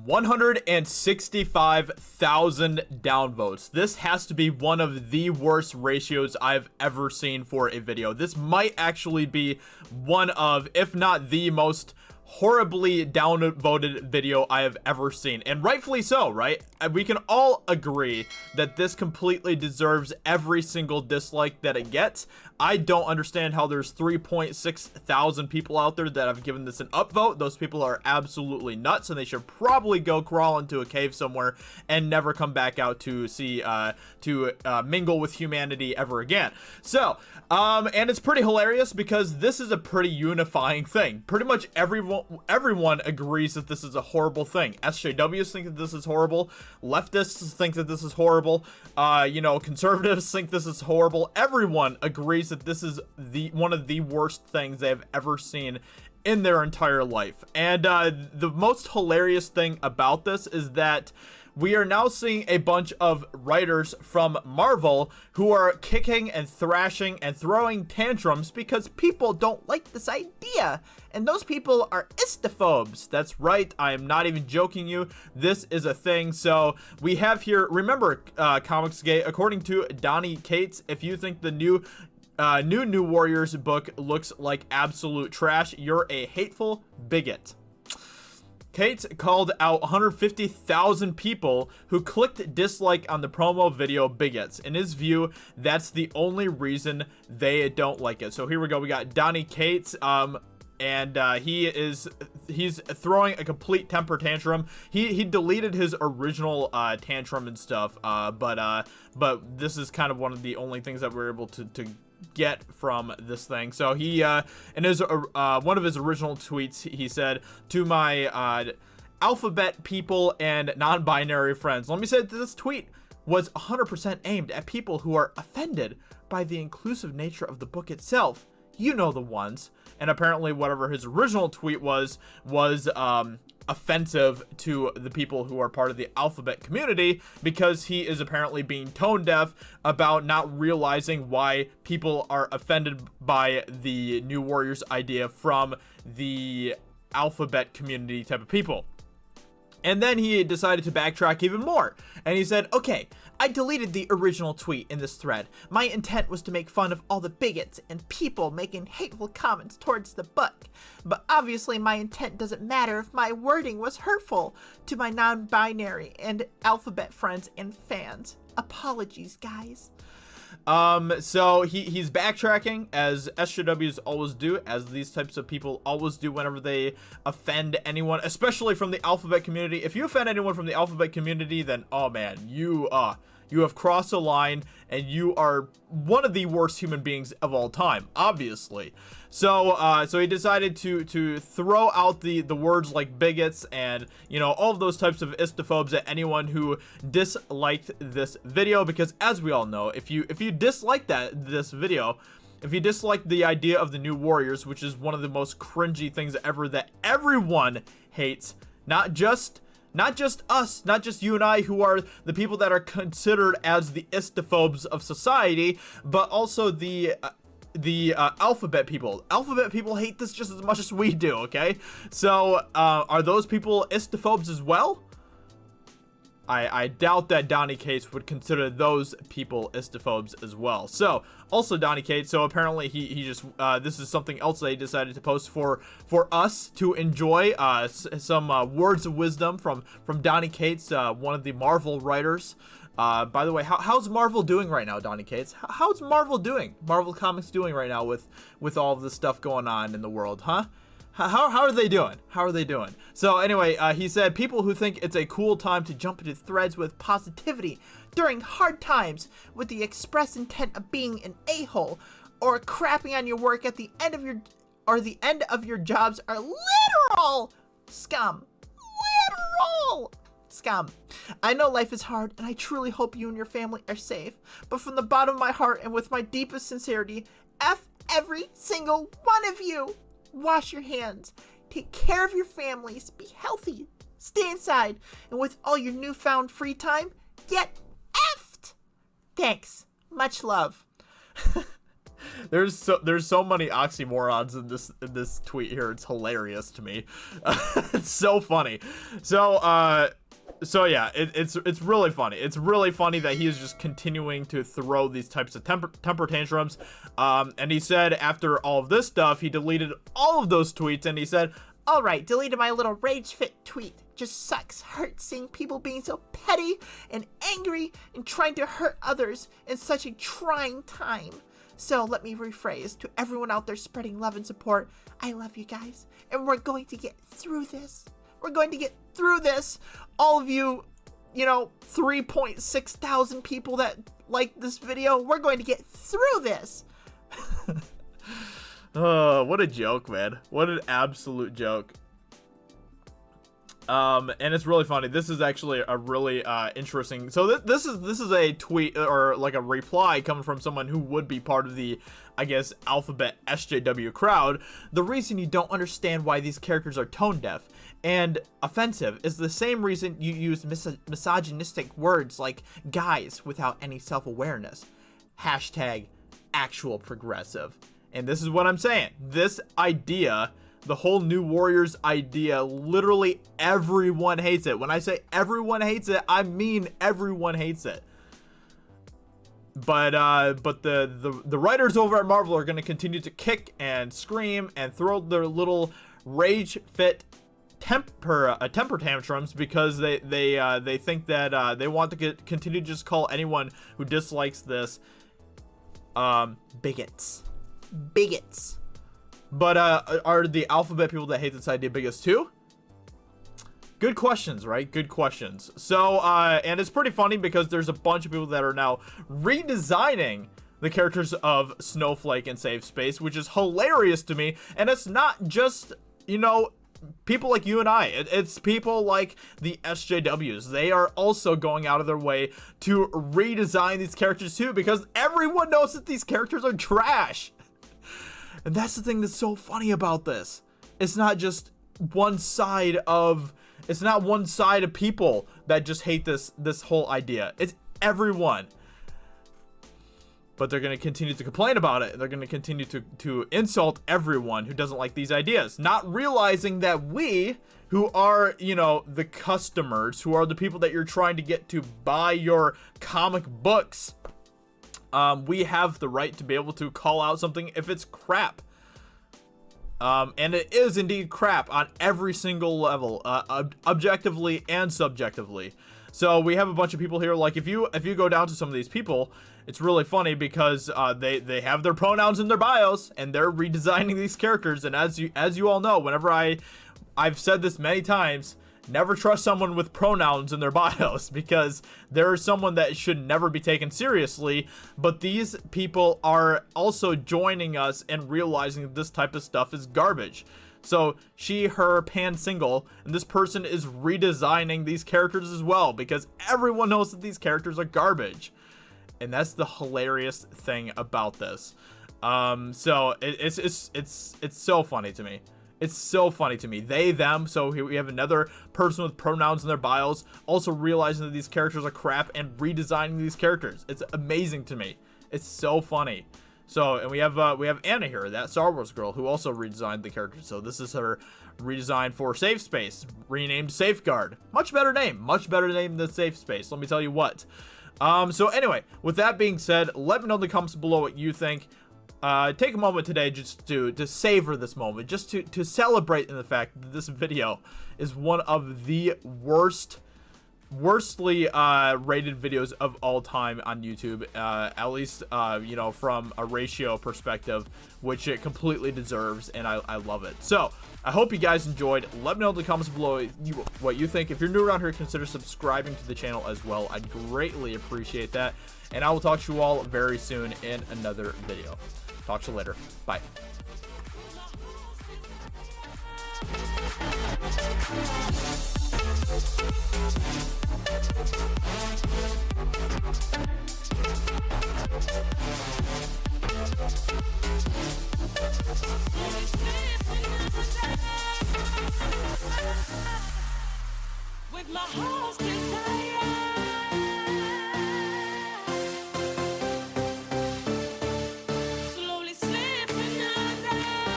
165,000 downvotes. This has to be one of the worst ratios I've ever seen for a video. This might actually be one of, if not the most horribly downvoted video I have ever seen, and rightfully so, right? We can all agree that this completely deserves every single dislike that it gets. I don't understand how there's 3.6 thousand people out there that have given this an upvote. Those people are absolutely nuts, and they should probably go crawl into a cave somewhere and never come back out to see mingle with humanity ever again. So and it's pretty hilarious because this is a pretty unifying thing. Pretty much everyone agrees that this is a horrible thing. SJWs think that this is horrible. Leftists think that this is horrible. Conservatives think this is horrible. Everyone agrees that this is one of the worst things they have ever seen in their entire life. And the most hilarious thing about this is that we are now seeing a bunch of writers from Marvel who are kicking and thrashing and throwing tantrums because people don't like this idea. And those people are istophobes. That's right. I am not even joking you. This is a thing. So we have here, remember, Comicsgate, according to Donnie Cates, if you think the New Warriors book looks like absolute trash, you're a hateful bigot. Kate called out 150,000 people who clicked dislike on the promo video bigots. In his view, that's the only reason they don't like it. So here we go. We got Donnie Cates, and he's throwing a complete temper tantrum. He deleted his original tantrum and stuff, but this is kind of one of the only things that we're able to get from this thing. So he in his one of his original tweets, he said, to my alphabet people and non-binary friends, let me say that this tweet was 100% aimed at people who are offended by the inclusive nature of the book itself. You know the ones. And apparently whatever his original tweet was offensive to the people who are part of the alphabet community, because he is apparently being tone deaf about not realizing why people are offended by the New Warriors idea from the alphabet community type of people. And then he decided to backtrack even more, and he said, okay, I deleted the original tweet in this thread. My intent was to make fun of all the bigots and people making hateful comments towards the book. But obviously my intent doesn't matter if my wording was hurtful to my non-binary and alphabet friends and fans. Apologies, guys. So he's backtracking, as SJWs always do, as these types of people always do whenever they offend anyone, especially from the alphabet community. If you offend anyone from the alphabet community, then, oh man, you have crossed a line, and you are one of the worst human beings of all time, obviously. So he decided to throw out the words like bigots and, all of those types of istophobes at anyone who disliked this video, because as we all know, if you dislike this video, if you dislike the idea of the New Warriors, which is one of the most cringy things ever that everyone hates, not just us, not just you and I, who are the people that are considered as the istophobes of society, but also the alphabet people. Alphabet people hate this just as much as we do, okay? So, are those people istophobes as well? I doubt that Donnie Cates would consider those people istophobes as well. So, also Donnie Cates, so apparently he just, this is something else that he decided to post for us to enjoy, some words of wisdom from Donnie Cates, one of the Marvel writers. By the way, how's Marvel doing right now, Donnie Cates? How's Marvel doing? Marvel Comics doing right now with all of this stuff going on in the world, huh? How are they doing? How are they doing? So anyway, he said, people who think it's a cool time to jump into threads with positivity during hard times with the express intent of being an a-hole or crapping on your work at the end of your jobs are literal scum. Literal scum. I know life is hard, and I truly hope you and your family are safe, but from the bottom of my heart and with my deepest sincerity, F every single one of you. Wash your hands, take care of your families, be healthy, stay inside, and with all your newfound free time, get effed. Thanks. Much love. There's so many oxymorons in this tweet here. It's hilarious to me. It's so funny. So yeah, it's really funny. It's really funny that he is just continuing to throw these types of temper tantrums. And he said after all of this stuff, he deleted all of those tweets, and he said, "All right, deleted my little rage fit tweet. Just sucks. Hurts seeing people being so petty and angry and trying to hurt others in such a trying time. So let me rephrase to everyone out there spreading love and support. I love you guys, and we're going to get through this. We're going to get through this. All of you, 3.6 thousand people that like this video, we're going to get through this." Oh, what a joke, man. What an absolute joke. And it's really funny. This is actually a really interesting. So this is a tweet or like a reply coming from someone who would be part of the, I guess, Alphabet SJW crowd. "The reason you don't understand why these characters are tone deaf and offensive is the same reason you use misogynistic words like guys without any self-awareness. Hashtag actual progressive." And this is what I'm saying. This idea, the whole New Warriors idea, literally everyone hates it. When I say everyone hates it, I mean everyone hates it. But the writers over at Marvel are going to continue to kick and scream and throw their little rage fit temper tantrums because they think that they want to continue to just call anyone who dislikes this bigots. But are the Alphabet people that hate this idea bigots too? Good questions, right? Good questions. So and it's pretty funny because there's a bunch of people that are now redesigning the characters of Snowflake and Safe Space, which is hilarious to me. And it's not just, people like you and I. It's people like the SJWs. They are also going out of their way to redesign these characters too, because everyone knows that these characters are trash. And that's the thing that's so funny about this. It's not just one side of people that just hate this whole idea. It's everyone. But they're going to continue to complain about it. They're going to continue to insult everyone who doesn't like these ideas, not realizing that we, who are, the customers, who are the people that you're trying to get to buy your comic books, we have the right to be able to call out something if it's crap. And it is indeed crap on every single level, objectively and subjectively. So we have a bunch of people here. Like if you go down to some of these people, it's really funny because they have their pronouns in their bios and they're redesigning these characters. And as you all know, whenever I've said this many times, never trust someone with pronouns in their bios because they're someone that should never be taken seriously. But these people are also joining us and realizing that this type of stuff is garbage. So she, her, pan, single, and this person is redesigning these characters as well because everyone knows that these characters are garbage. And that's the hilarious thing about this. So it's so funny to me. It's so funny to me. They, them. So here we have another person with pronouns in their bios also realizing that these characters are crap and redesigning these characters. It's amazing to me. It's so funny. So, and we have Anna here, that Star Wars girl, who also redesigned the character. So this is her redesign for Safe Space, renamed Safeguard. Much better name than Safe Space. Let me tell you what. So anyway, with that being said, let me know in the comments below what you think. Take a moment today just to savor this moment, just to celebrate in the fact that this video is one of the worstly rated videos of all time on YouTube, at least from a ratio perspective, which it completely deserves, and I love it. So I hope you guys enjoyed. Let me know in the comments below what you think. If you're new around here, consider subscribing to the channel as well. I'd greatly appreciate that, and I will talk to you all very soon in another video. Talk to you later. Bye. With my heart still